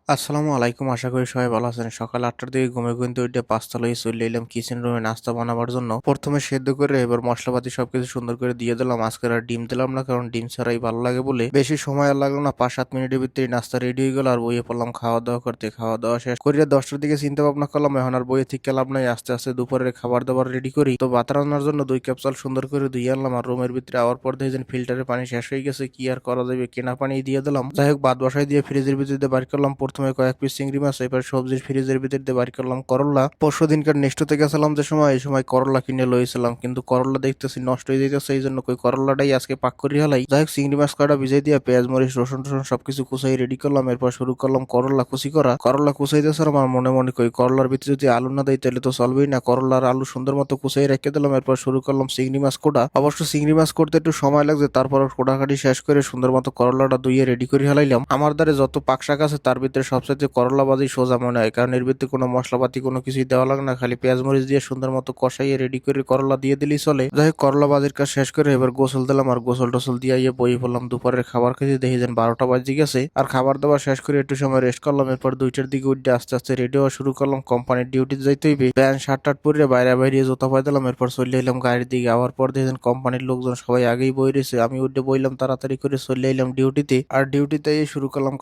আসসালামু আলাইকুম। আশা করি সবাই ভালো আছেন। সকাল ৮টার দিকে ঘুমে ঘুমতে উঠে পাঁচতলায় চলে এলাম কিচেন রুমে নাস্তা বানাবার জন্য। প্রথমে সেদ্ধ করে এবার মশলাপাতি সবকিছু সুন্দর করে দিয়ে দিলাম। আজকের আর ডিম দিলাম না, কারণ ডিম ছাড়াই ভালো লাগে বলে। বেশি সময় আর লাগলো না, ৫-৭ মিনিটের ভিতরেই নাস্তা রেডি হয়ে গেল। আর বইয়ে পড়লাম খাওয়া দাওয়া করতে। খাওয়া দাওয়া শেষ করিয়া 10টার দিকে চিন্তা ভাবনা করলাম এখন আর বইয়ে থেকে লাভ নাই, আস্তে আস্তে দুপুরের খাবার দাবার রেডি করি। তো ভাত রান্নার জন্য ২ কাপ চাল সুন্দর করে ধুয়ে আনলাম। আর রুমের ভিতরে আওয়ার পর দেখি ফিল্টারের পানি শেষ হয়ে গেছে, কি আর করা যাবে, কেনা পানি দিয়ে দিলাম। যাই হোক, ভাত বসাই দিয়ে ফ্রিজের ভিতর দিয়ে বার করলাম প্রথমে কয়েক পিস চিংড়ি মাছ, এবার সবজির ফ্রিজের ভিতর দিয়ে বার করলাম করলা। পরশু দিনকার নেক্সটতে গেছিলাম যে সময়, এই সময় করলা কিনে লইছিলাম, কিন্তু করলা দেখতেছি নষ্ট হয়ে যাইতেছে, এই জন্য কই করলাটাই আজকে পাক করি হালাই। যাই হোক, চিংড়ি মাছ কটা ভিজাই দিয়ে পেঁয়াজ মরিচ রসুন টসুন সবকিছু কুচাই রেডি করলাম। এরপর শুরু করলাম করলা কুচি করা। করলা কুচাইতেছিলাম আর মনে মনে কই করলার ভিতরে যদি আলু না দেয় তাহলে তো চলবেই না। করলার আলু সুন্দর মতো কুচাই রেখে দিলাম। এরপর শুরু করলাম চিংড়ি মাছ কোটা। অবশ্য চিংড়ি মাছ করতে একটু সময় লাগছে, তারপর কোটাকাটি শেষ করে সুন্দর মতো করলাটা ধুইয়ে রেডি করে হালাইলাম। আমার দ্বারে যত পাক শাক আছে তার ভিতরে সবচেয়ে করলা ভাজি সোজা মনে হয়, কারণ এর ভিতরে কোনো মশলাপাতি কোনো কিছুই দেওয়া লাগে না, খালি পেঁয়াজ মরিচ দিয়ে সুন্দর মতো কষাইয়ে রেডি করে করলা দিয়ে দিলেই চলে। যাই হোক, করলা ভাজির কাজ শেষ করে এবার গোসল দিলাম। আর গোসল টোসল দিয়ে বই পড়লাম। দুপুরের খাবার খেতে দেখি যেন 12টা বাজে গেছে। আর খাবার দাবার শেষ করে একটু সময় রেস্ট করলাম। এরপর 2টার দিকে উঠে আস্তে আস্তে রেডি হওয়া শুরু করলাম। কোম্পানির ডিউটি যাইতে হইবে, প্যান্ট শার্ট টার্ট পরে বাইরে বাইরে জুতা পাই দিলাম। এরপর চলে এলাম গাড়ির দিকে। আওয়ার পর দেখি কোম্পানির লোকজন সবাই আগেই বই রয়েছে, আমি উঠে বইলাম তাড়াতাড়ি করে চলে এলাম ডিউটিতে। আর ডিউটিতে শুরু করলাম